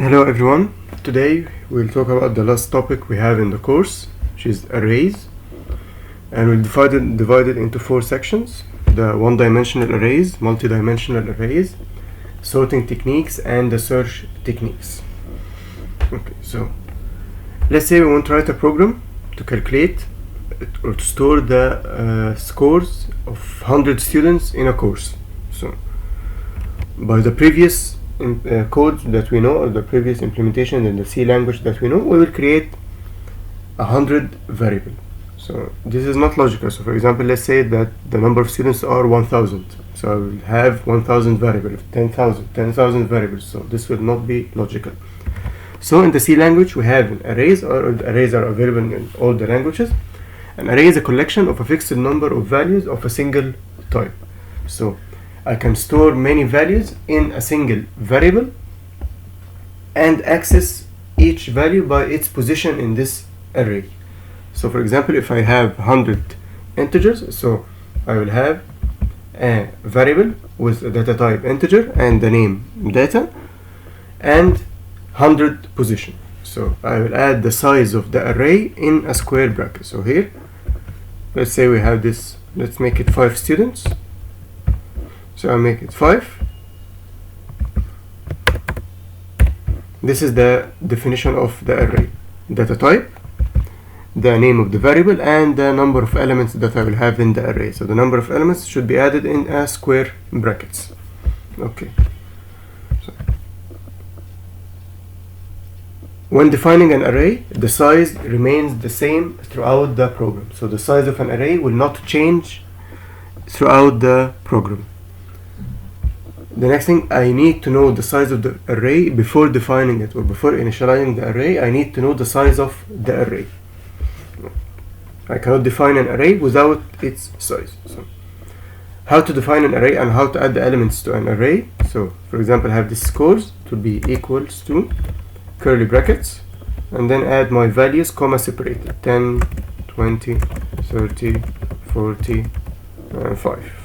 Hello everyone. Today we'll talk about the last topic we have in the course, which is arrays, and we'll divide it into four sections: the one-dimensional arrays, multi-dimensional arrays, sorting techniques, and the search techniques. Okay, so let's say we want to write a program to calculate or to store the scores of 100 students in a course. So by the previous code that we know, or the previous implementation in the C language that we know, we will create 100 variable. So this is not logical. So for example, let's say that the number of students are 1000. So I will have 1000 variables, 10,000 variables. So this will not be logical. So in the C language we have arrays, or arrays are available in all the languages. An array is a collection of a fixed number of values of a single type. So I can store many values in a single variable and access each value by its position in this array. So for example, if I have 100 integers, so I will have a variable with a data type integer and the name data and 100 position. So I will add the size of the array in a square bracket. So here, let's say we have this, let's make it 5 students. So I'll make it 5. This is the definition of the array: data type, the name of the variable, and the number of elements that I will have in the array. So the number of elements should be added in a square brackets. Okay. So when defining an array, the size remains the same throughout the program. So the size of an array will not change throughout the program. The next thing, I need to know the size of the array before defining it, or before initializing the array. I need to know the size of the array. I cannot define an array without its size. So how to define an array and how to add the elements to an array. So for example, I have this scores to be equals to curly brackets, and then add my values comma separated: 10, 20, 30, 40, and 5.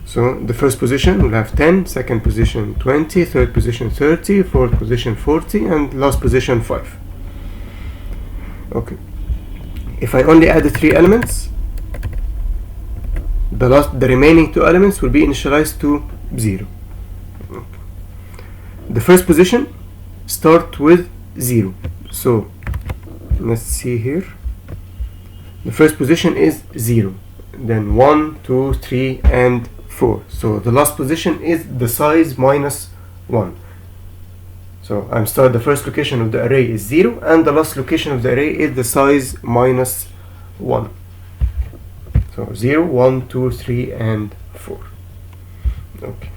So the first position will have 10, second position 20, third position 30, fourth position 40, and last position 5. Okay. If I only add the 3 elements, the remaining 2 elements will be initialized to 0. Okay. The first position start with 0. So let's see here. The first position is 0. Then 1, 2, 3, and 4. So the last position is the size minus 1. So the first location of the array is 0, and the last location of the array is the size minus 1. So 0, 1, 2, 3, and 4. Okay.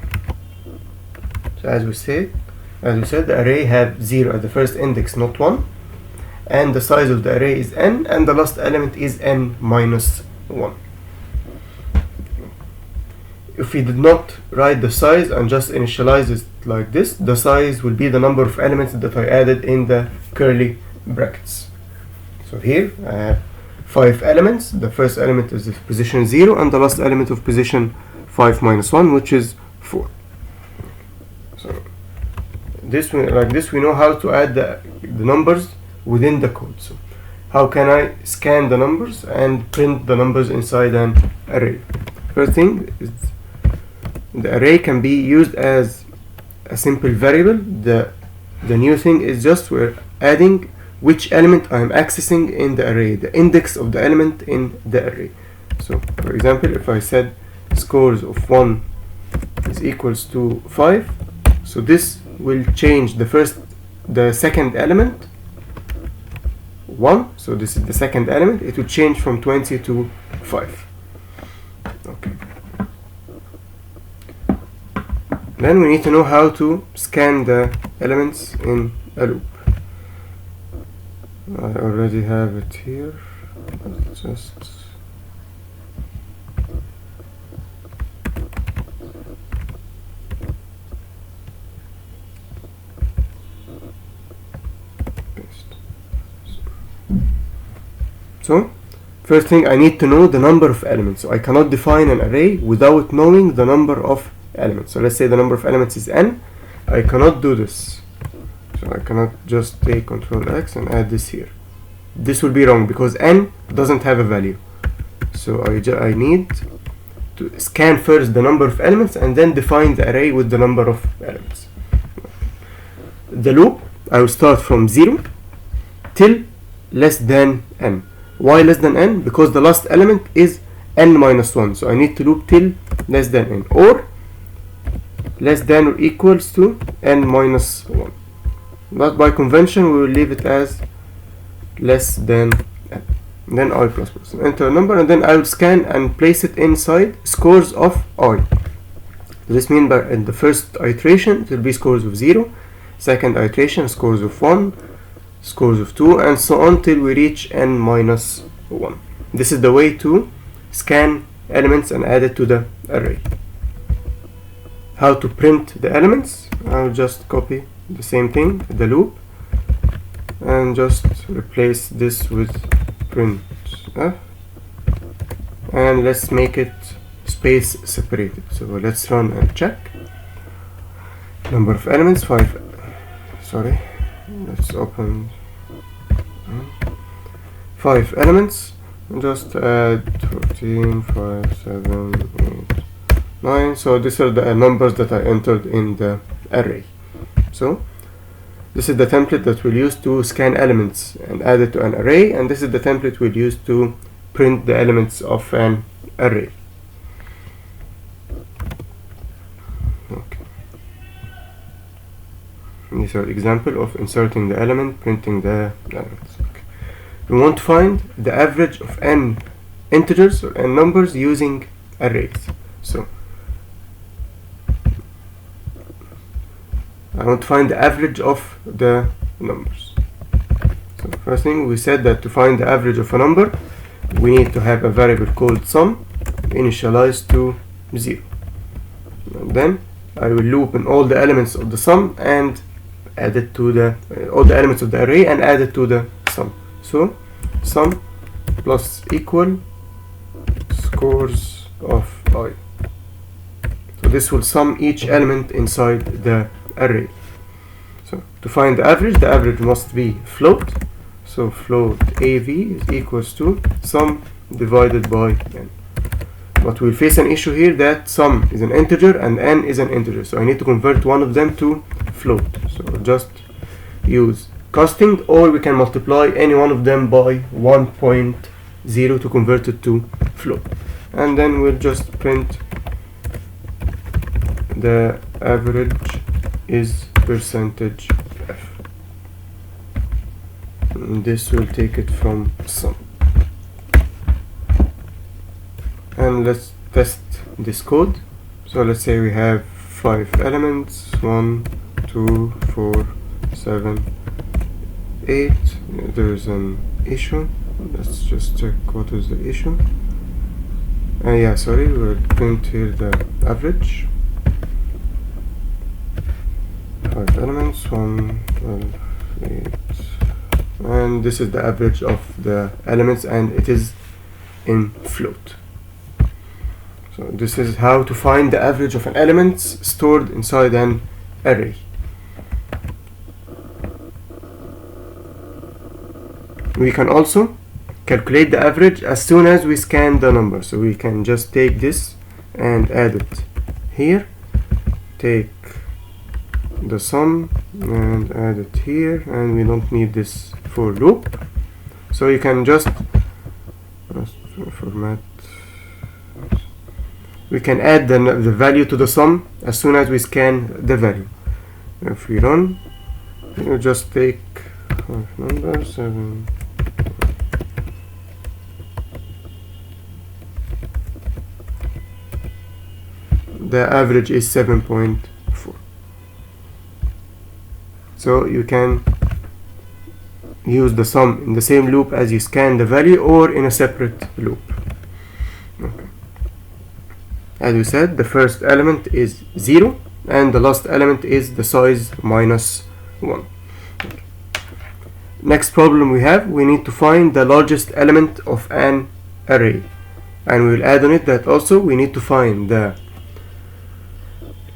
So as we said, the array have 0 at the first index, not 1, and the size of the array is n, and the last element is n minus 1. If we did not write the size and just initialize it like this, the size will be the number of elements that I added in the curly brackets. So here I have 5 elements. The first element is of position 0, and the last element of position 5 minus 1, which is 4. So like this we know how to add the numbers within the code. So how can I scan the numbers and print the numbers inside an array? First thing is, the array can be used as a simple variable. The new thing is just we're adding which element I'm accessing in the array, the index of the element in the array. So for example, if I said scores of 1 is equals to 5, so this will change the second element 1. So this is the second element. It will change from 20 to 5. Okay. Then we need to know how to scan the elements in a loop. I already have it here. Just paste. So first thing, I need to know the number of elements. So I cannot define an array without knowing the number of elements. So let's say the number of elements is n. I cannot do this. So I cannot just take Control X and add this here. This will be wrong because n doesn't have a value. So I need to scan first the number of elements and then define the array with the number of elements. The loop, I will start from 0 till less than n. Why less than n? Because the last element is n minus 1. So I need to loop till less than n, or less than or equals to n minus 1. But by convention we will leave it as less than n. Then I plus plus. Enter a number, and then I will scan and place it inside scores of I. This means that in the first iteration it will be scores of 0, second iteration scores of 1, scores of 2, and so on till we reach n minus 1. This is the way to scan elements and add it to the array. How to print the elements? I'll just copy the same thing, the loop, and just replace this with print f, and let's make it space separated. So let's run and check. Number of elements 5. Sorry, let's open 5 elements. Just add 14, 5, 7, 8, 9. So these are the numbers that I entered in the array. So this is the template that we'll use to scan elements and add it to an array, and this is the template we'll use to print the elements of an array. Okay. These are examples of inserting the element, printing the elements. Okay. We want to find the average of n integers or n numbers using arrays. So I want to find the average of the numbers. So first thing, we said that to find the average of a number we need to have a variable called sum initialized to 0, and then I will loop in all the elements of the sum and add it to the all the elements of the array and add it to the sum. So sum plus equal scores of I. So this will sum each element inside the array. So to find the average must be float. So float AV is equals to sum divided by n. But we'll face an issue here that sum is an integer and n is an integer. So I need to convert one of them to float. So I'll just use casting, or we can multiply any one of them by 1.0 to convert it to float. And then we'll just print the average is percentage f. And this will take it from sum. And let's test this code. So let's say we have 5 elements, 1, 2, 4, 7, 8. There's an issue. Let's just check what is the issue. Yeah, sorry, we'll print here the average. 5 elements, 1, 12, 8, and this is the average of the elements, and it is in float. So this is how to find the average of an element stored inside an array. We can also calculate the average as soon as we scan the number. So we can just take this and add it here, take the sum and add it here, and we don't need this for loop. So you can just format. We can add the value to the sum as soon as we scan the value. If we run, you just take 5 numbers, 7. The average is 7.4. So you can use the sum in the same loop as you scan the value, or in a separate loop. Okay. As we said, the first element is 0 and the last element is the size minus 1. Okay. Next problem we need to find the largest element of an array, and we will add on it that also we need to find the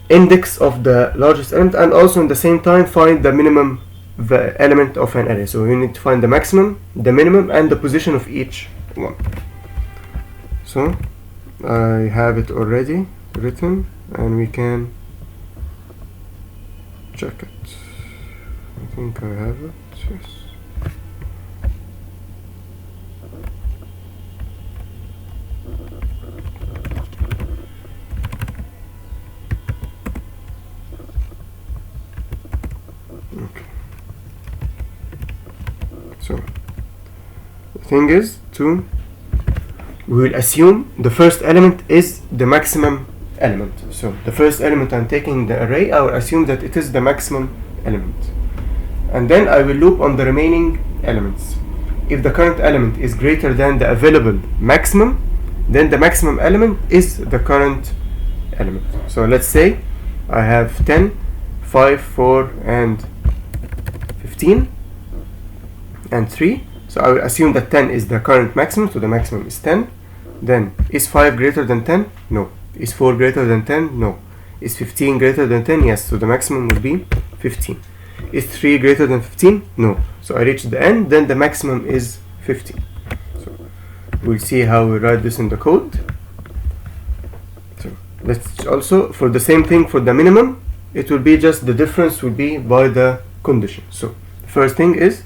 index of the largest element, and also in the same time find the minimum element of an array. So we need to find the maximum, the minimum, and the position of each one. So I have it already written, and we can check it. I think I have it, yes. Okay. So the thing is we will assume the first element is the maximum element. So the first element I'm taking in the array, I will assume that it is the maximum element, and then I will loop on the remaining elements. If the current element is greater than the available maximum, then the maximum element is the current element. So let's say I have 10, 5, 4, and 15, and 3. So I will assume that 10 is the current maximum, so the maximum is 10. Then, is 5 greater than 10? No. Is 4 greater than 10? No. Is 15 greater than 10? Yes, so the maximum will be 15. Is 3 greater than 15? No. So I reach the end, then the maximum is 15. So we'll see how we write this in the code. So let's also, for the same thing for the minimum, it will be just the difference will be by the condition. So the first thing is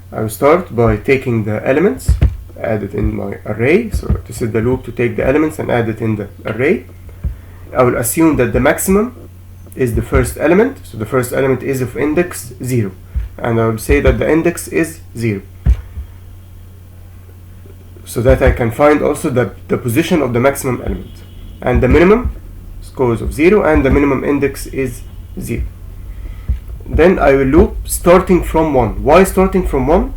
I will start by taking the elements, add it in my array. So this is the loop to take the elements and add it in the array. I will assume that the maximum is the first element. So the first element is of index 0, and I will say that the index is 0, so that I can find also the position of the maximum element. And the minimum scores of 0, and the minimum index is 0. Then I will loop starting from 1. Why starting from 1?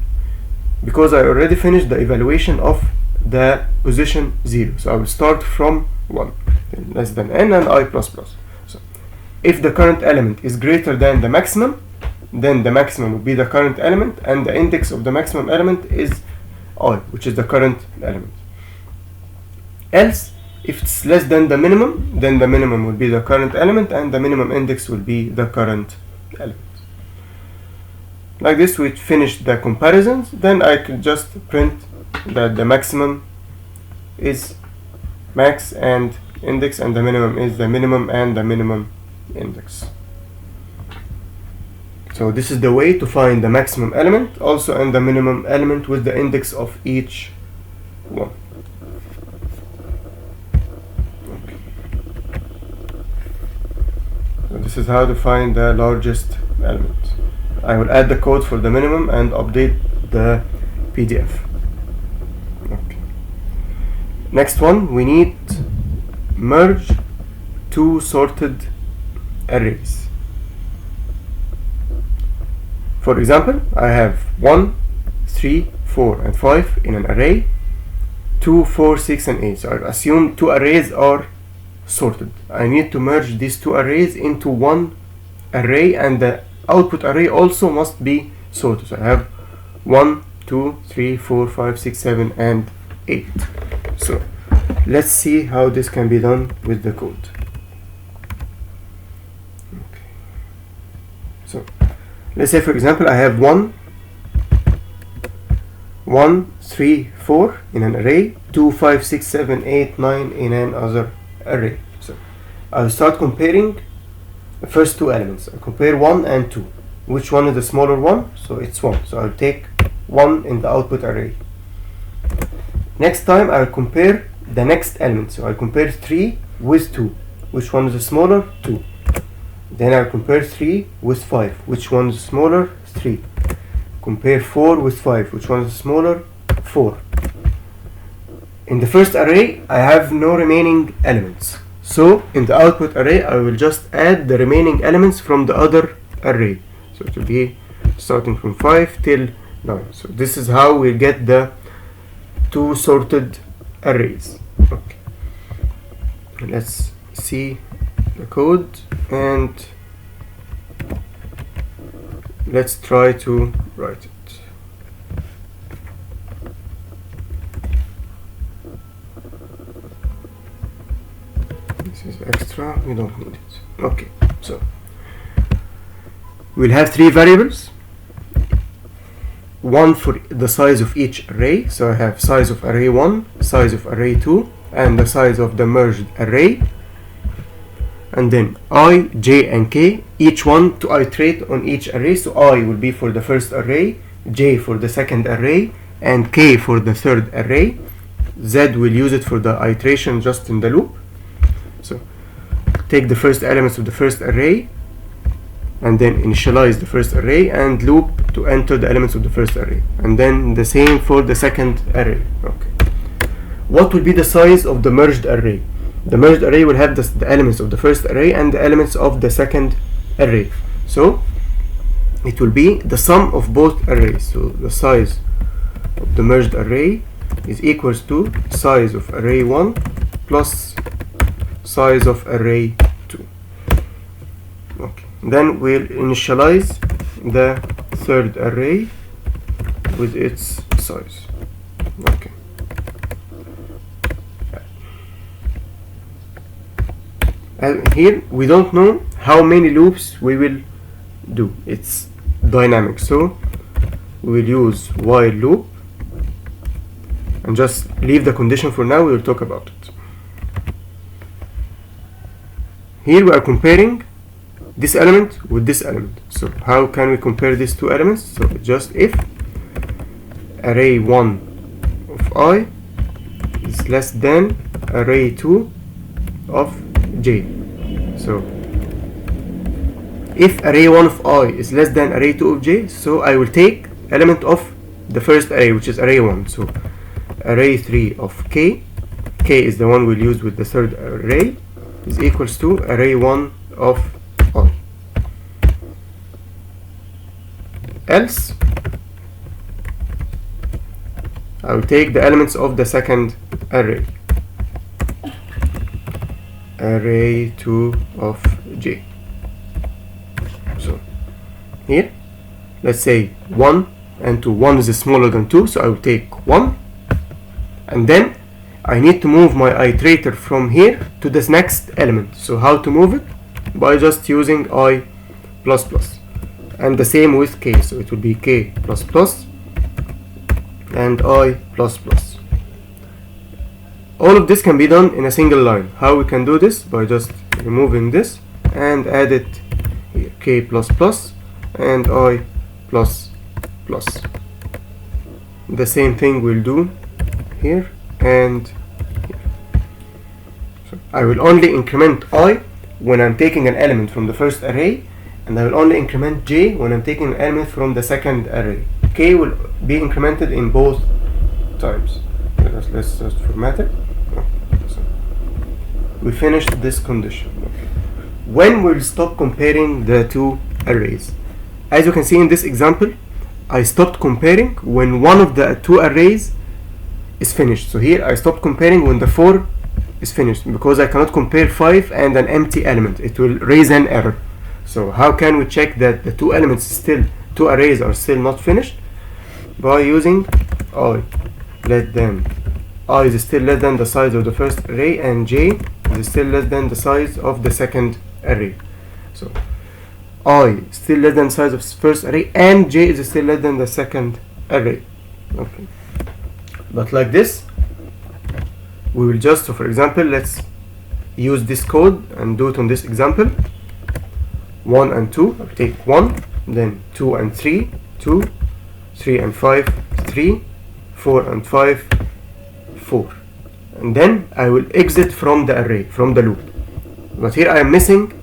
Because I already finished the evaluation of the position 0. So I will start from 1, then less than n and I++. So if the current element is greater than the maximum, then the maximum will be the current element, and the index of the maximum element is I, which is the current element. Else, if it's less than the minimum, then the minimum will be the current element, and the minimum index will be the current element. Like this, we finished the comparisons. Then I could just print that the maximum is max and index, and the minimum is the minimum and the minimum index. So this is the way to find the maximum element also and the minimum element with the index of each one. Okay. So this is how to find the largest element. I will add the code for the minimum and update the PDF. Okay. Next one, we need merge two sorted arrays. For example, I have 1, 3, 4, and 5 in an array, 2, 4, 6, and 8. So I assume two arrays are sorted. I need to merge these two arrays into one array, and the output array also must be sorted. So I have 1, 2, 3, 4, 5, 6, 7, and 8. So let's see how this can be done with the code. Okay. So let's say, for example, I have 1, 3, 4 in an array, 2, 5, 6, 7, 8, 9 in another array. So I'll start comparing the first two elements. I'll compare 1 and 2. Which one is the smaller one? So it's 1. So I'll take 1 in the output array. Next time I'll compare the next element. So I'll compare 3 with 2. Which one is the smaller? 2. Then I'll compare 3 with 5. Which one is smaller? 3. Compare 4 with 5. Which one is smaller? 4. In the first array, I have no remaining elements. So in the output array, I will just add the remaining elements from the other array. So it will be starting from 5 till 9. So this is how we get the two sorted arrays. Okay. Let's see the code and let's try to write it. This is extra, we don't need it. Okay, so we'll have three variables, one for the size of each array. So I have size of array 1, size of array 2, and the size of the merged array, and then I, j, and k, each one to iterate on each array. So I will be for the first array, j for the second array, and k for the third array. Z will use it for the iteration just in the loop. So take the first elements of the first array and then initialize the first array and loop to enter the elements of the first array, and then the same for the second array. Okay. What will be the size of the merged array? The merged array will have the elements of the first array and the elements of the second array. So it will be the sum of both arrays. So the size of the merged array is equals to size of array 1 plus size of array 2. Okay. Then we'll initialize the third array with its size. Okay. And here we don't know how many loops we will do. It's dynamic, so we will use while loop and just leave the condition for now. We will talk about it. Here we are comparing this element with this element. So how can we compare these two elements? So just if array 1 of I is less than array 2 of j. So if array 1 of I is less than array 2 of j, so I will take element of the first array, which is array 1. So array 3 of k is the one we'll use with the third array, is equals to array 1 of I. Else I will take the elements of the second array, array 2 of j. So here let's say 1 and 2. 1 is smaller than 2, so I will take 1, and then I need to move my iterator from here to this next element. So how to move it? By just using I plus plus, and the same with k. So it will be k plus plus and I plus plus. All of this can be done in a single line. How we can do this? By just removing this and add it here, k plus plus and I plus plus. The same thing we'll do here and here. So I will only increment I when I'm taking an element from the first array, and I will only increment j when I'm taking an element from the second array. K will be incremented in both times. Let's just format it. So we finished this condition. Okay. When we'll stop comparing the two arrays? As you can see in this example, I stopped comparing when one of the two arrays is finished. So here I stopped comparing when the 4 is finished, because I cannot compare 5 and an empty element. It will raise an error. So how can we check that the two arrays are still not finished? By using I is still less than the size of the first array, and j is still less than the size of the second array. So I is still less than the size of the first array, and j is still less than the second array. Okay. But like this, we will just, so for example, let's use this code and do it on this example. 1 and 2, I'll take 1, then 2 and 3, 2, 3 and 5, 3, 4 and 5, 4. And then I will exit from the array, from the loop. But here I am missing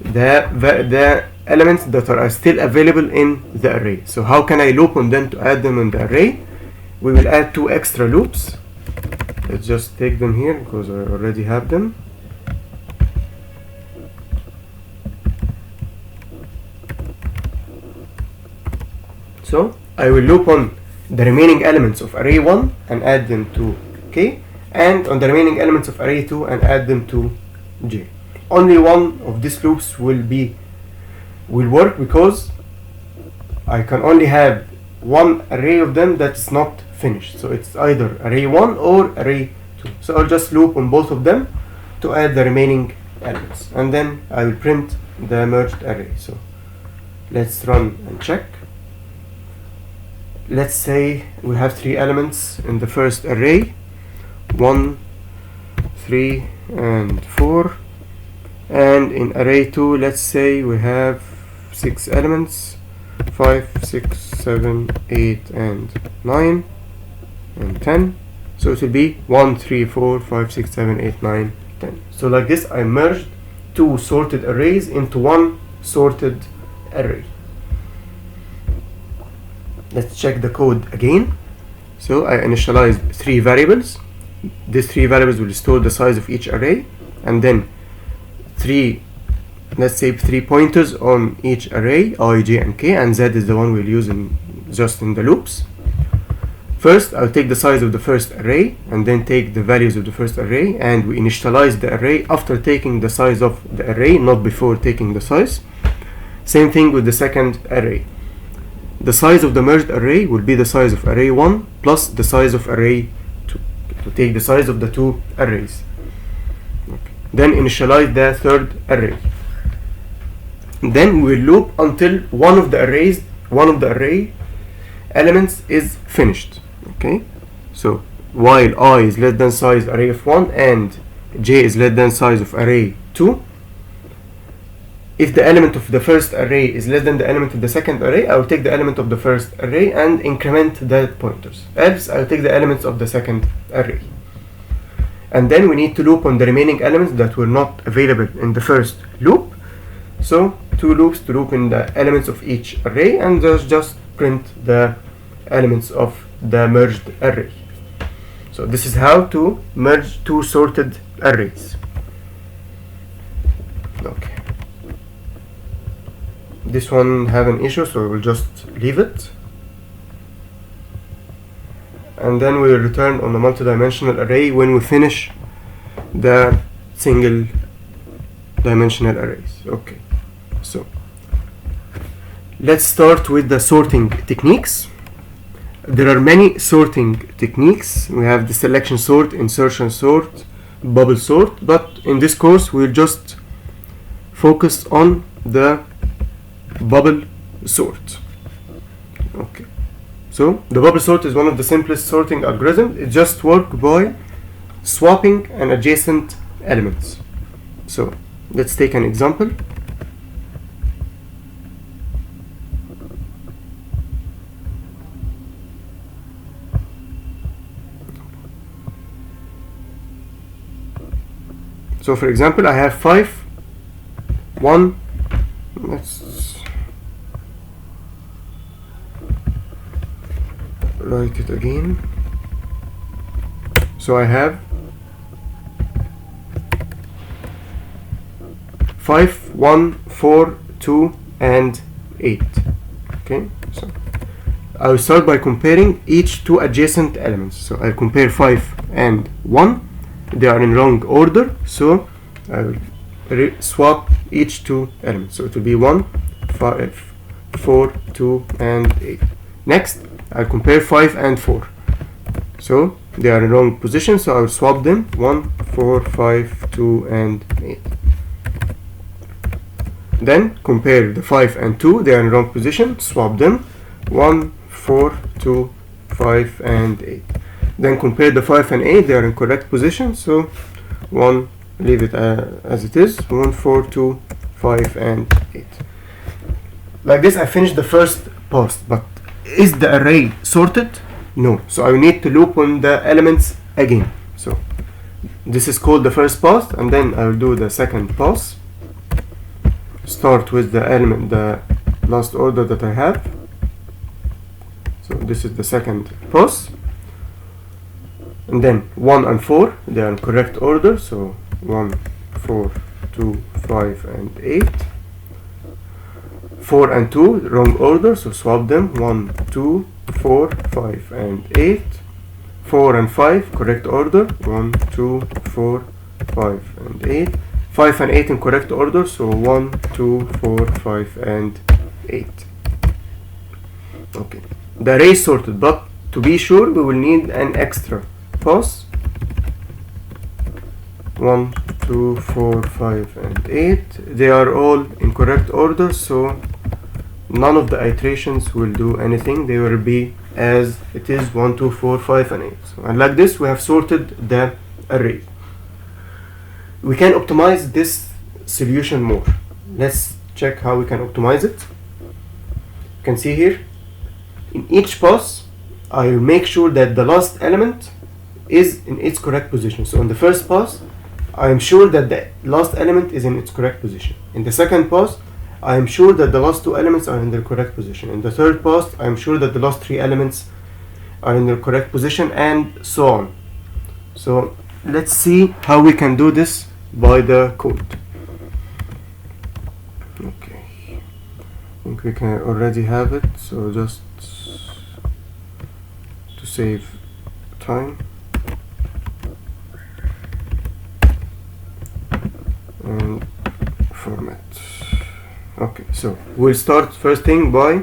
the elements that are still available in the array. So how can I loop on them to add them in the array? We will add 2 extra loops. Let's just take them here because I already have them. So I will loop on the remaining elements of array 1 and add them to k, and on the remaining elements of array 2 and add them to j. Only one of these loops will work, because I can only have one array of them that is not finished. So it's either array 1 or array 2. So I'll just loop on both of them to add the remaining elements, and then I will print the merged array. So let's run and check. Let's say we have 3 elements in the first array, 1, 3 and 4, and in array 2 let's say we have 6 elements, 5, 6, 7, 8 and 9 and 10. So it will be 1, 3, 4, 5, 6, 7, 8, 9, 10. So like this I merged 2 sorted arrays into 1 sorted array. Let's check the code again. So I initialized 3 variables. These 3 variables will store the size of each array, and then let's say 3 pointers on each array, I, j and k, and z is the one we'll use just in the loops. First I'll take the size of the first array and then take the values of the first array, and we initialize the array after taking the size of the array, not before taking the size. Same thing with the second array. The size of the merged array will be the size of array 1 plus the size of array 2, to take the size of the 2 arrays. Okay. Then initialize the third array. Then we'll loop until one of the array elements is finished. Okay, so while I is less than size array of 1 and j is less than size of array 2, if the element of the first array is less than the element of the second array, I will take the element of the first array and increment the pointers. Else I will take the elements of the second array. And then we need to loop on the remaining elements that were not available in the first loop. So 2 loops to loop in the elements of each array, and just print the elements of the merged array. So this is how to merge 2 sorted arrays. Okay. This one have an issue, so we'll just leave it. And then we'll return on the multi-dimensional array when we finish the single dimensional arrays. Okay, so let's start with the sorting techniques. There are many sorting techniques. We have the selection sort, insertion sort, bubble sort, but in this course we'll just focus on the bubble sort. Okay, so the bubble sort is one of the simplest sorting algorithms. It just works by swapping an adjacent elements. So let's take an example. So for example, I have 5, 1, let's write it again. So I have 5, 1, 4, 2 and 8. Okay, so I will start by comparing each 2 adjacent elements. So I'll compare 5 and 1. They are in wrong order, so I will swap each 2 elements. So it will be 1, 5, 4, 2 and 8. Next I'll compare 5 and 4. So they are in wrong position, so I will swap them, 1, 4, 5, 2 and 8. Then compare the 5 and 2, they are in wrong position, swap them, 1, 4, 2, 5 and 8. Then compare the 5 and 8, they are in correct position, so 1, leave it as it is, 1, 4, 2, 5 and 8. Like this I finished the first pass, but is the array sorted? No, so I need to loop on the elements again. So this is called the first pass, and then I will do the second pass. Start with the element, the last order that I have. So this is the second pass. And then 1 and 4, they are in correct order, so 1, 4, 2, 5 and 8. 4 and 2, wrong order, so swap them, 1, 2, 4, 5 and 8. 4 and 5, correct order, 1, 2, 4, 5 and 8. 5 and 8 in correct order, so 1, 2, 4, 5 and 8. Okay, the array is sorted, but to be sure we will need an extra pass. 1, 2, 4, 5, and 8. They are all in correct order, so none of the iterations will do anything. They will be as it is 1, 2, 4, 5, and 8. So, and like this, we have sorted the array. We can optimize this solution more. Let's check how we can optimize it. You can see here, in each pass, I will make sure that the last element is in its correct position. So in the first pass, I am sure that the last element is in its correct position. In the second pass, I am sure that the last two elements are in their correct position. In the third pass, I am sure that the last three elements are in their correct position, and so on. So let's see how we can do this by the code. Okay, I think we can already have it, so just to save time and format. Okay, so we'll start first thing by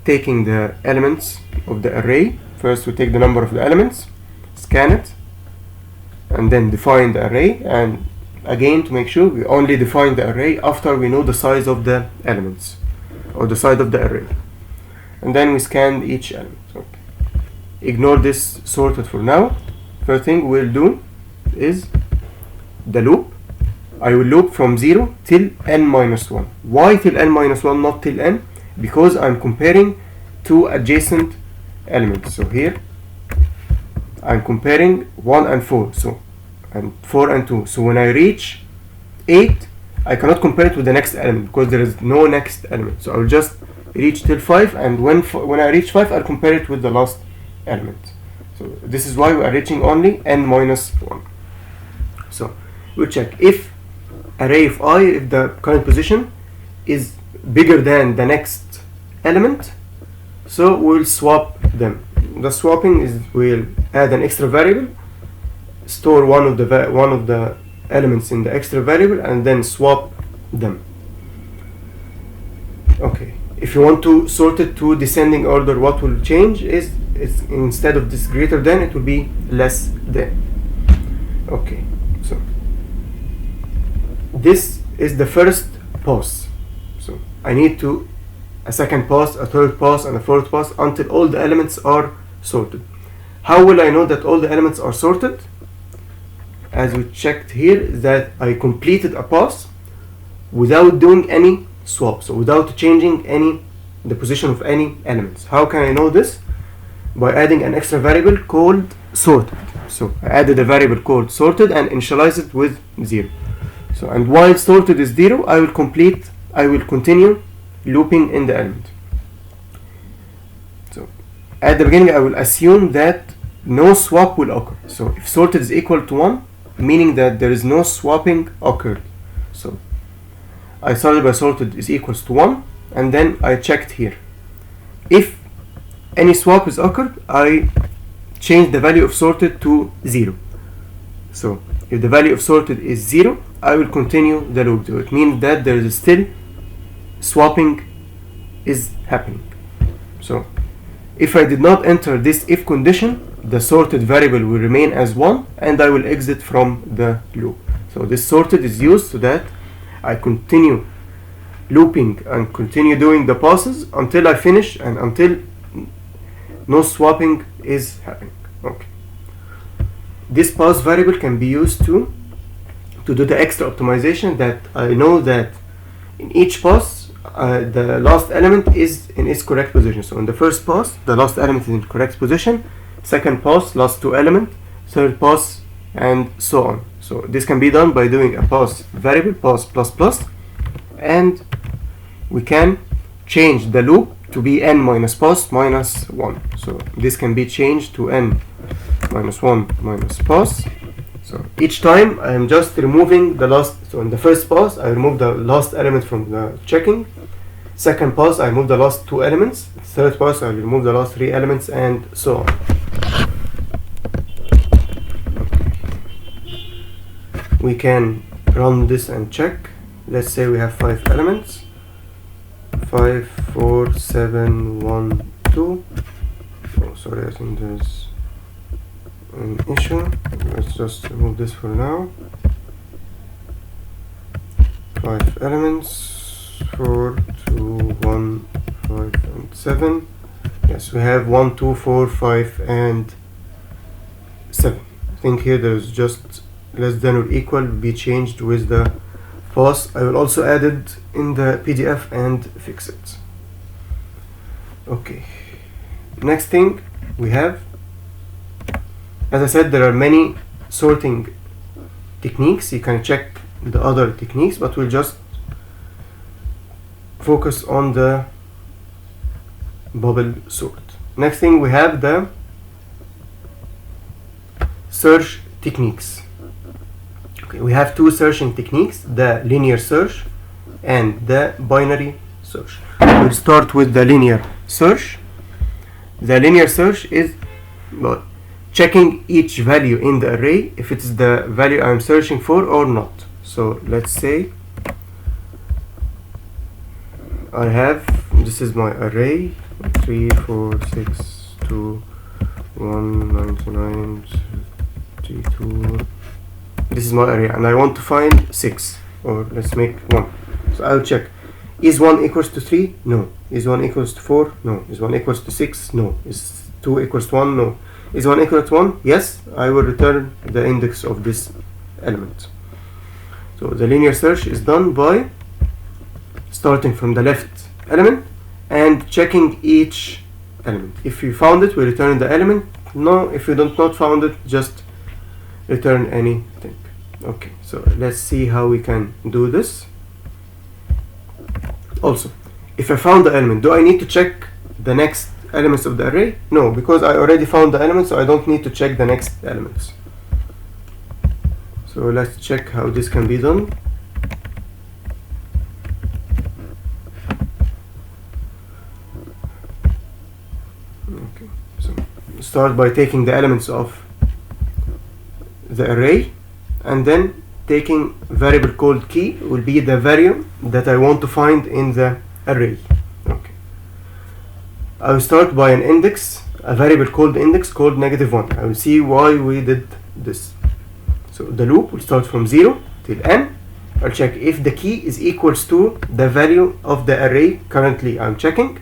taking the elements of the array. First we take the number of the elements, scan it, and then define the array. And again, to make sure, we only define the array after we know the size of the elements or the size of the array, and then we scan each element. Okay. Ignore this sorted for now. First thing we'll do is the loop. I will loop from 0 till n minus 1. Why till n minus 1, not till n? Because I'm comparing two adjacent elements. So here I'm comparing 1 and 4, so and 4 and 2. So when I reach 8, I cannot compare it with the next element because there is no next element. So I'll just reach till 5, and when I reach 5, I'll compare it with the last element. So this is why we are reaching only n minus 1. So we'll check if array of I, if the current position is bigger than the next element, so we'll swap them. The swapping is we'll add an extra variable, store one of the elements in the extra variable, and then swap them. Okay, if you want to sort it to descending order, what will change is it's instead of this greater than, it will be less than. Okay, so this is the first pass. So I need to a second pass, a third pass, and a fourth pass until all the elements are sorted. How will I know that all the elements are sorted? As we checked here, is that I completed a pass without doing any swap, so without changing the position of any elements. How can I know this? By adding an extra variable called sorted. So I added a variable called sorted and initialize it with 0. So, and while sorted is 0, I will continue looping in the element. So at the beginning, I will assume that no swap will occur. So if sorted is equal to 1, meaning that there is no swapping occurred. So I started by sorted is equals to 1, and then I checked here. If any swap is occurred, I change the value of sorted to 0. So if the value of sorted is 0, I will continue the loop. So it means that there is still swapping is happening. So if I did not enter this if condition, the sorted variable will remain as 1, and I will exit from the loop. So this sorted is used so that I continue looping and continue doing the passes until I finish and until no swapping is happening. Okay. This pass variable can be used to do the extra optimization, that I know that in each pass the last element is in its correct position. So in the first pass, the last element is in correct position. Second pass, last two elements. Third pass, and so on. So this can be done by doing a pass variable, pass plus plus, and we can change the loop to be n minus pass minus 1. So this can be changed to n minus 1 minus pass. So each time I am just removing the last. So in the first pass, I remove the last element from the checking. Second pass, I remove the last two elements. Third pass, I remove the last three elements, and so on. We can run this and check. Let's say we have 5 elements. 5, 4, 7, 1, 2. Oh, sorry, I think there's an issue. Let's just remove this for now. 5 elements, 4, 2, 1, 5, and 7. Yes, we have 1, 2, 4, 5, and 7. I think here there's just less than or equal be changed with the pass. I will also add it in the PDF and fix it. Okay. Next thing we have, as I said, there are many sorting techniques. You can check the other techniques, but we'll just focus on the bubble sort. Next thing we have the search techniques. Okay, we have two searching techniques, the linear search and the binary search. We'll start with the linear search. The linear search is checking each value in the array if it's the value I'm searching for or not. So let's say I have, this is my array, 3, 4, 6, 2, 1, 99, 32. This is my array and I want to find 6, or let's make 1. So I'll check, is 1 equals to 3? No. Is 1 equals to 4? No. Is 1 equals to 6? No. Is 2 equals to 1? No. Is 1 equal to 1? Yes. I will return the index of this element. So the linear search is done by starting from the left element and checking each element. If you found it, we return the element. No, if you don't not found it, just return anything. Okay, so let's see how we can do this. Also, if I found the element, do I need to check the next elements of the array? No, because I already found the element, so I don't need to check the next elements. So let's check how this can be done. Okay, so start by taking the elements of the array and then taking variable called key will be the value that I want to find in the array. Okay, I will start by an index, a variable called index called -1. I will see why we did this. So the loop will start from 0 till n. I'll check if the key is equals to the value of the array currently I'm checking.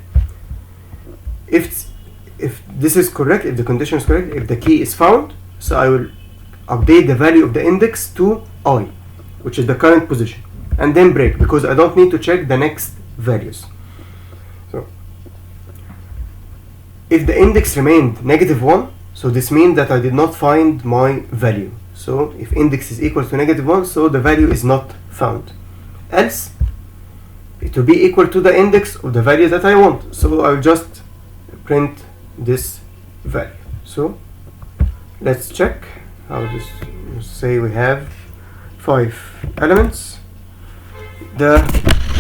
If this is correct, if the condition is correct, if the key is found, so I will update the value of the index to I, which is the current position, and then break, because I don't need to check the next values. So if the index remained -1, so this means that I did not find my value. So if index is equal to -1, so the value is not found. Else it will be equal to the index of the value that I want. So I'll just print this value. So let's check how this. Say we have 5 elements. The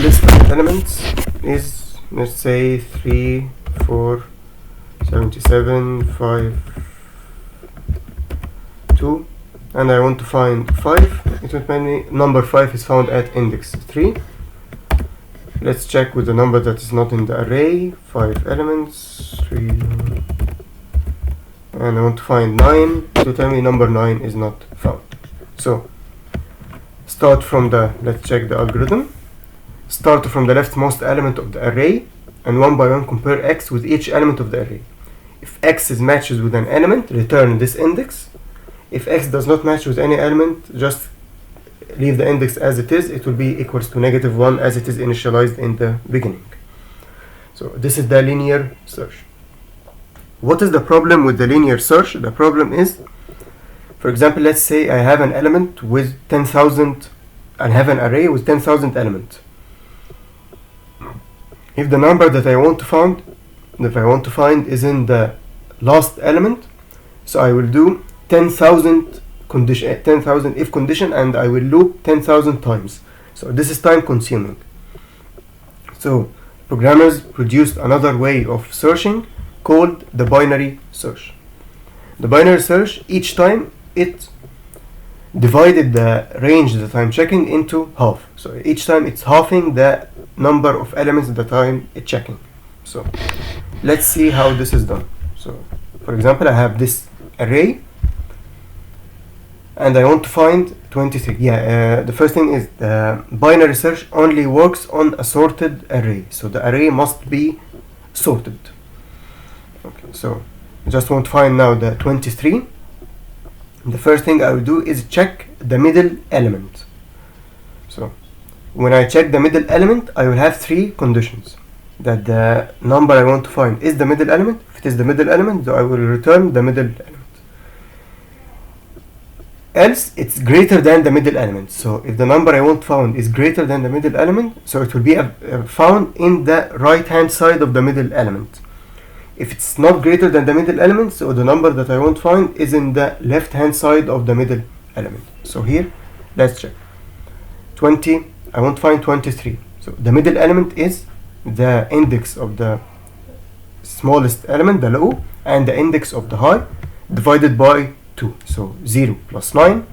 list of elements is, let's say, 3, 4, 77, 5, 2, and I want to find 5. It will tell me number 5 is found at index 3. Let's check with the number that is not in the array. 5 elements, 3, and I want to find 9. It will tell me number 9 is not found. So start from the, let's check the algorithm. Start from the leftmost element of the array and one by one compare x with each element of the array. If x is matches with an element, return this index. If x does not match with any element, just leave the index as it is. It will be equals to -1 as it is initialized in the beginning. So this is the linear search. What is the problem with the linear search? The problem is, for example, let's say I have an element with 10,000 and have an array with 10,000 elements. If the number that I want to find is in the last element, so I will do 10,000 condition, 10,000 if condition, and I will loop 10,000 times. So this is time consuming. So programmers produced another way of searching called the binary search. The binary search, each time it divided the range that I'm checking into half. So each time it's halving the number of elements that I'm checking. So let's see how this is done. So for example, I have this array and I want to find 23. The first thing is binary search only works on a sorted array, so the array must be sorted. Okay, so I just want to find now the 23. The first thing I will do is check the middle element. So when I check the middle element, I will have three conditions: that the number I want to find is the middle element. If it is the middle element, so I will return the middle element. Else it's greater than the middle element. So if the number I want found is greater than the middle element, so it will be found in the right hand side of the middle element. If it's not greater than the middle element, so the number that I want find is in the left hand side of the middle element. So here, let's check. 20, I want to find 23. So the middle element is the index of the smallest element, the low, and the index of the high divided by 2. So 0 plus 9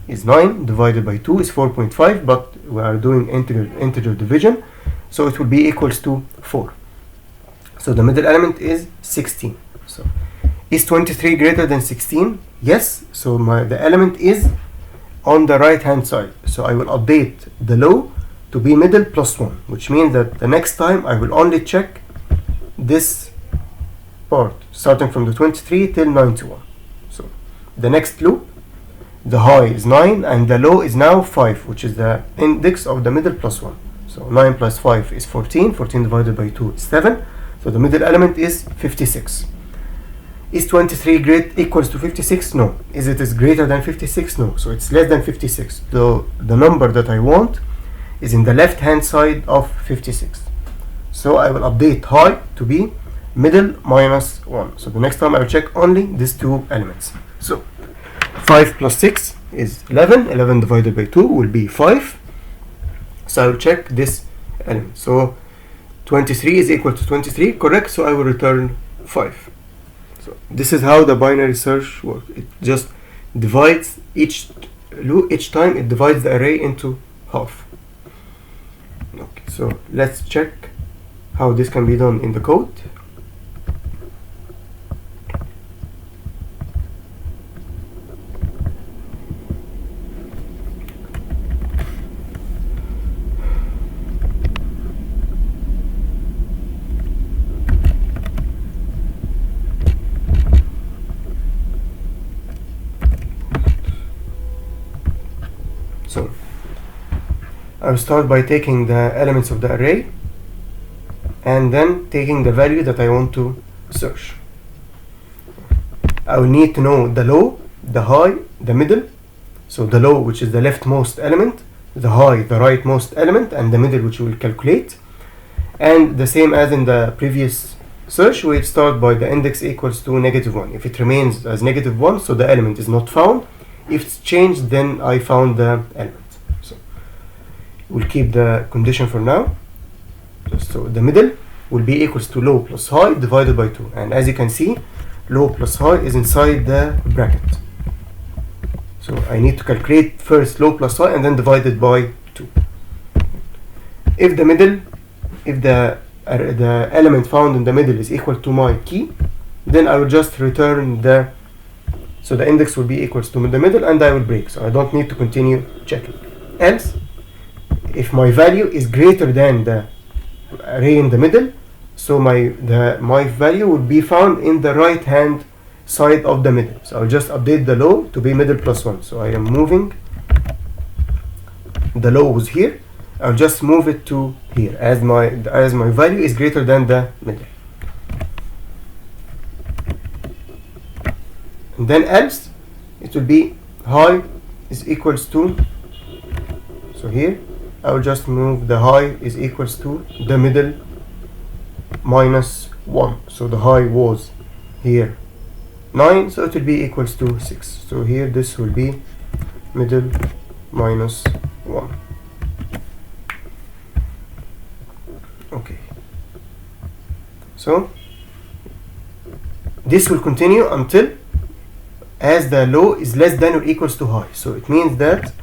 is 9, divided by 2 is 4.5, but we are doing integer division, so it will be equals to 4. So the middle element is 16. So is 23 greater than 16? Yes. So the element is on the right hand side. So I will update the low to be middle plus 1, which means that the next time I will only check this part starting from the 23 till 91. So the next loop, the high is 9 and the low is now 5, which is the index of the middle plus 1. So 9 plus 5 is 14. 14 divided by 2 is 7. So the middle element is 56. Is 23 equals to 56? No. Is it greater than 56? No. So it's less than 56. So the number that I want is in the left hand side of 56. So I will update high to be middle minus 1. So the next time I will check only these two elements. So 5 plus 6 is 11. 11 divided by 2 will be 5. So I will check this element. So 23 is equal to 23, correct? So I will return 5. So this is how the binary search works. It just divides each time it divides the array into half. Okay, so let's check how this can be done in the code. So I'll start by taking the elements of the array and then taking the value that I want to search. I will need to know the low, the high, the middle. So the low, which is the leftmost element, the high, the rightmost element, and the middle, which we will calculate. And the same as in the previous search, we start by the index equals to -1. If it remains as -1, so the element is not found. If it's changed, then I found the element. So we'll keep the condition for now. So the middle will be equals to low plus high divided by 2. And as you can see, low plus high is inside the bracket. So I need to calculate first low plus high and then divide it by 2. If the element found in the middle is equal to my key, then I will just return so the index will be equals to the middle and I will break. So I don't need to continue checking. Else, if my value is greater than the array in the middle, so my value would be found in the right hand side of the middle. So I'll just update the low to be middle plus 1. So I am moving the low was here. I'll just move it to here as my value is greater than the middle. And then else it will be high is equals to, so here I will just move the high is equals to the middle minus 1. So the high was here 9, so it will be equals to 6. So here this will be middle minus 1. Okay, so this will continue until as the low is less than or equals to high. So it means that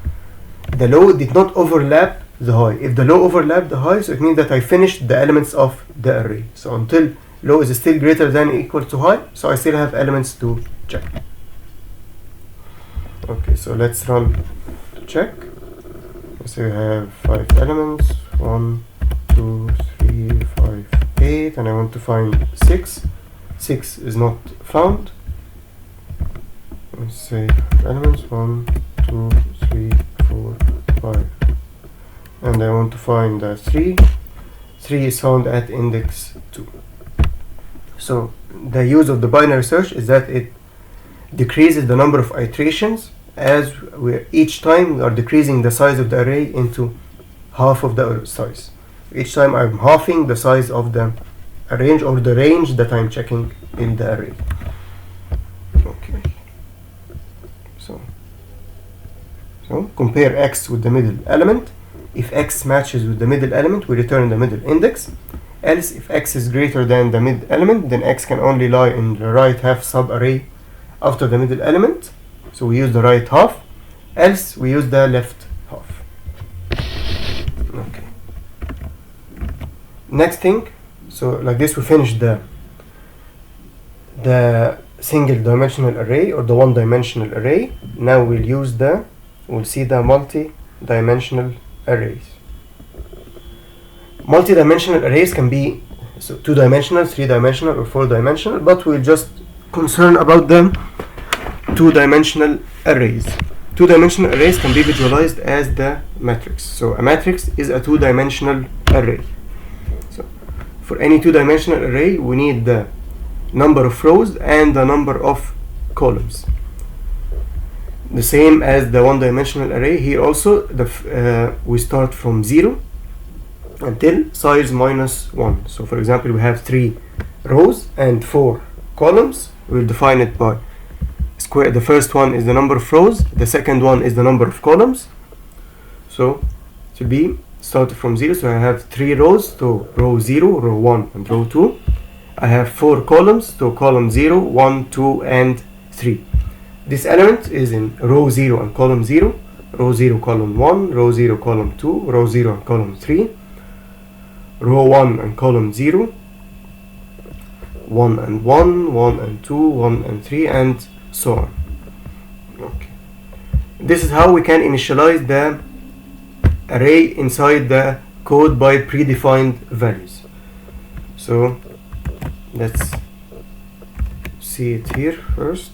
the low did not overlap the high. If the low overlapped the high, so it means that I finished the elements of the array. So until low is still greater than or equal to high, so I still have elements to check. Okay, so let's run to check. So we have 5 elements, 1, 2, 3, 5, 8, and I want to find 6. 6 is not found. Let's say elements 1, 2, 3, 4, 5, and I want to find 3. 3 is found at index 2. So the use of the binary search is that it decreases the number of iterations, as each time we are decreasing the size of the array into half of the size. Each time I'm halving the size of the range, or the range that I'm checking in the array. Okay. So compare x with the middle element. If x matches with the middle element, we return the middle index. Else, if x is greater than the mid element, then x can only lie in the right half subarray after the middle element. So we use the right half. Else, we use the left half. Okay. Next thing, so like this we finished the single dimensional array, or the one dimensional array. Now we'll see the multi-dimensional arrays. Multi-dimensional arrays can be 2-dimensional, 3-dimensional, or 4-dimensional, but we'll just concern about the 2-dimensional arrays. 2-dimensional arrays can be visualized as the matrix. So a matrix is a 2-dimensional array. So for any 2-dimensional array, we need the number of rows and the number of columns. The same as the 1-dimensional array, here also we start from 0 until size -1. So for example, we have 3 rows and 4 columns. We'll define it by square. The first one is the number of rows, the second one is the number of columns. So it will be started from 0. So I have 3 rows, so row 0, row 1, and row 2. I have 4 columns, so column 0, 1, 2, and 3. This element is in row 0 and column 0, row 0, column 1, row 0, column 2, row 0 and column 3, row 1 and column 0, 1 and 1, 1 and 2, 1 and 3, and so on. Okay. This is how we can initialize the array inside the code by predefined values. So let's see it here first.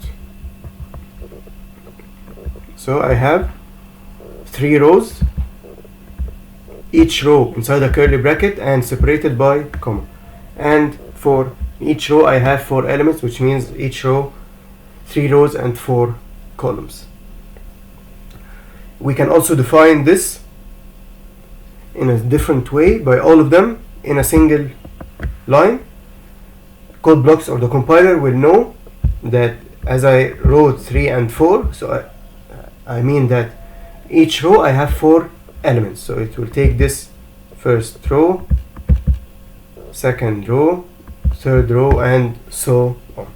So I have 3 rows, each row inside a curly bracket and separated by comma. And for each row I have 4 elements, which means each row 3 rows and 4 columns. We can also define this in a different way by all of them in a single line. Code blocks or the compiler will know that as I wrote 3 and 4, so I mean that each row I have 4 elements. So it will take this first row, second row, third row, and so on.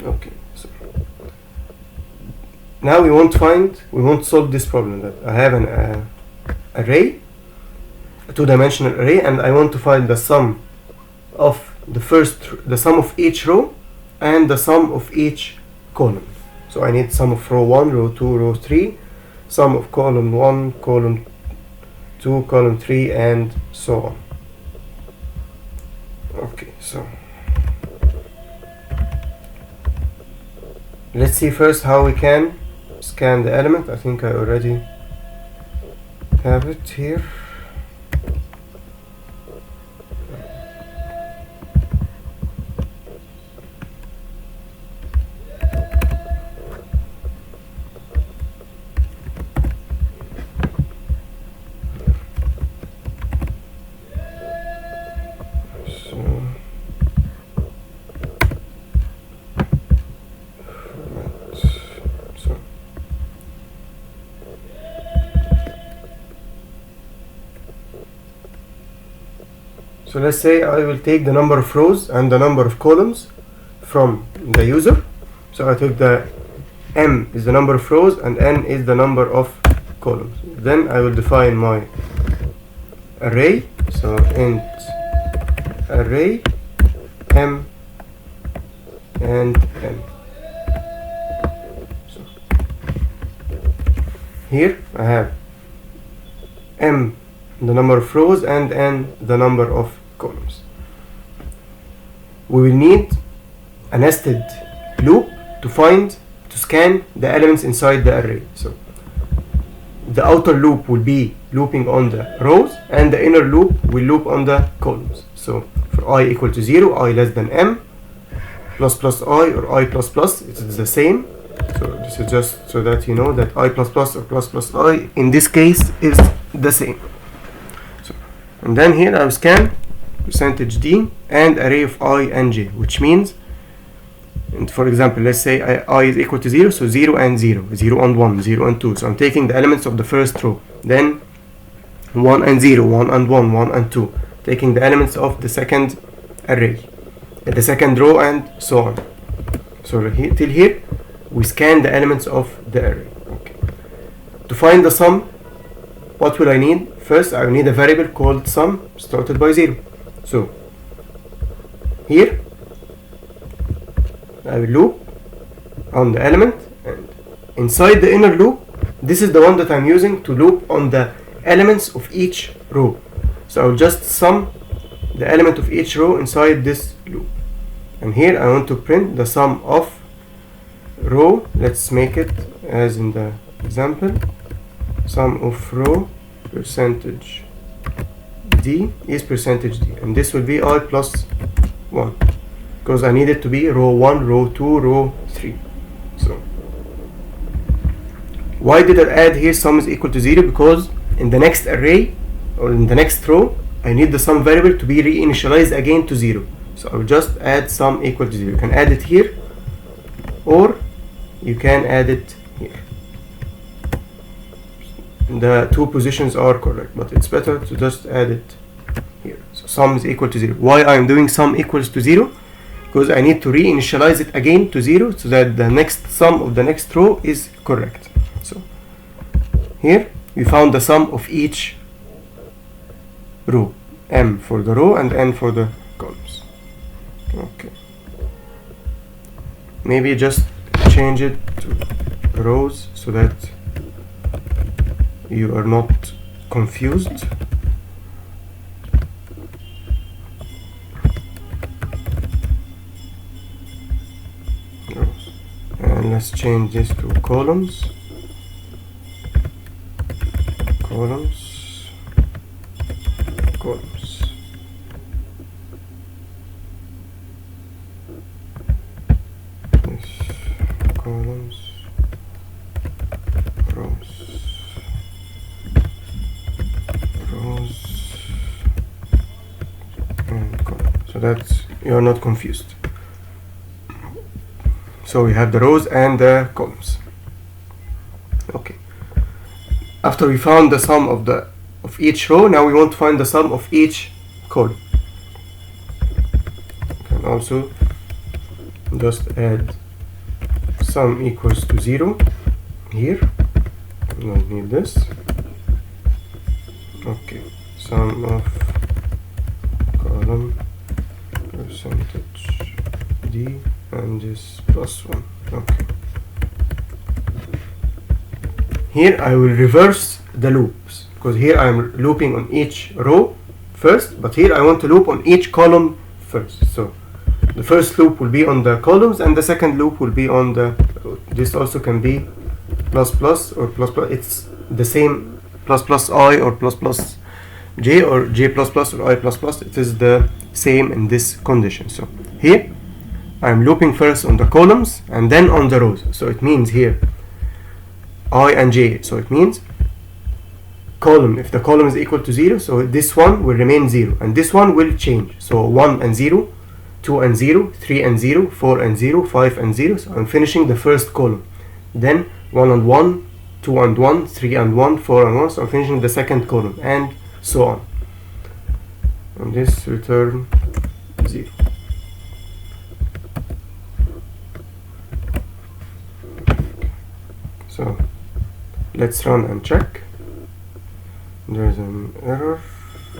Okay, so now we want to solve this problem, that I have an array, a 2-dimensional array, and I want to find the sum of the sum of each row and the sum of each column. So I need sum of row 1, row 2, row 3, sum of column 1, column 2, column 3, and so on. Okay, so let's see first how we can scan the element. I think I already have it here. So let's say I will take the number of rows and the number of columns from the user. So I took the m is the number of rows and n is the number of columns. Then I will define my array. So int array m and n. here I have m the number of rows and n the number of columns. We will need a nested loop to scan the elements inside the array. So the outer loop will be looping on the rows, and the inner loop will loop on the columns. So for I equal to 0, I less than m, plus plus I or I plus plus, it is the same. So this is just so that you know that I plus plus or plus plus I in this case is the same. So, and then here I will scan %d and array of I and j, which means, and for example, let's say I is equal to 0, so 0 and 0, 0 and 1, 0 and 2. So I'm taking the elements of the first row, then 1 and 0, 1 and 1, 1 and 2, taking the elements of the second array, the second row, and so on. So till here, we scan the elements of the array. Okay. To find the sum, what will I need? First, I will need a variable called sum started by 0. So here, I will loop on the element, and inside the inner loop, this is the one that I'm using to loop on the elements of each row. So I will just sum the element of each row inside this loop. And here I want to print the sum of row. Let's make it as in the example. Sum of row percentage d is percentage d, and this will be I plus 1. Because I need it to be row 1, row 2, row 3. So why did I add here sum is equal to 0? Because in the next array or in the next row, I need the sum variable to be reinitialized again to 0. So I will just add sum equal to 0. You can add it here, or you can add it here. The two positions are correct, but it's better to just add it here. So sum is equal to 0. Why I am doing sum equals to 0? Because I need to reinitialize it again to 0 so that the next sum of the next row is correct. So here we found the sum of each row, m for the row and n for the columns. Okay, maybe just change it to rows so that you are not confused. And let's change this to columns. Columns. This columns, rows, and columns. So that you're not confused. So we have the rows and the columns. Okay. After we found the sum of each row, now we want to find the sum of each column. You can also just add sum equals to 0 here. We don't need this. Okay. Sum of column percentage d and this plus 1. Okay. Here I will reverse the loops, because here I am looping on each row first, but here I want to loop on each column first. So the first loop will be on the columns and the second loop will be on the row. This also can be plus plus or plus plus. It's the same, plus plus I or plus plus j or j plus plus or I plus plus. It is the same in this condition. So here I'm looping first on the columns and then on the rows. So it means here I and j. So it means column, if the column is equal to 0, so this one will remain 0 and this one will change. So 1 and 0, 2 and 0, 3 and 0, 4 and 0, 5 and 0. So I'm finishing the first column. Then 1 and 1, 2 and 1, 3 and 1, 4 and 1. So I'm finishing the second column and so on. And this return 0. So let's run and check. There's an error.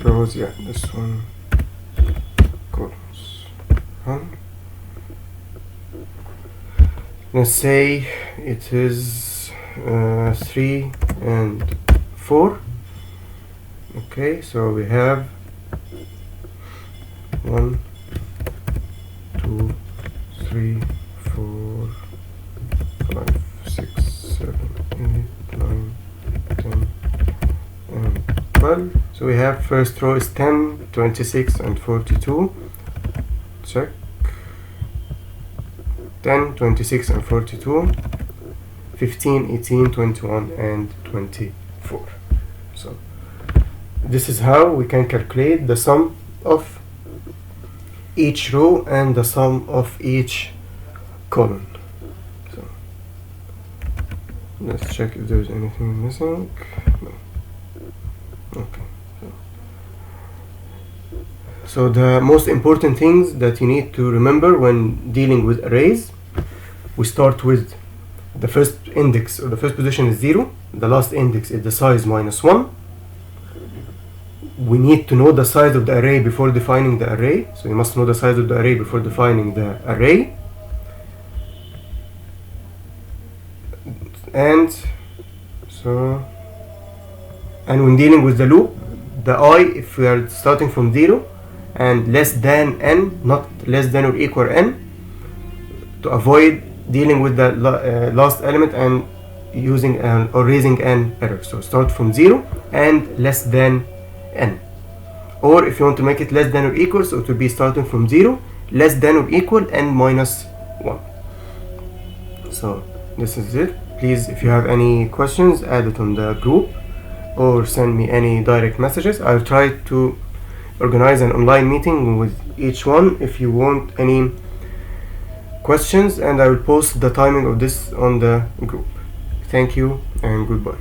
Rows, yeah, this one. Columns. Run. Let's say it is 3 and 4. Okay, so we have 1, 2, 3, 4, 5, 6, 7, 8, 9, 10, and 12. So we have first row is 10, 26, and 42. Check. 10, 26, and 42. 15, 18, 21, and 24. So this is how we can calculate the sum of each row and the sum of each column. So let's check if there's anything missing. No. Okay. So the most important things that you need to remember when dealing with arrays, we start with the first index, or the first position is 0. The last index is the size minus 1. We need to know the size of the array before defining the array. So you must know the size of the array before defining the array. And when dealing with the loop, the I, if we are starting from 0 and less than n, not less than or equal n, to avoid dealing with the last element and using an or raising an error. So start from 0 and less than n. Or if you want to make it less than or equal, so it will be starting from 0, less than or equal n minus 1. So this is it. Please, if you have any questions, add it on the group or send me any direct messages. I'll try to organize an online meeting with each one if you want any questions, and I will post the timing of this on the group. Thank you and goodbye.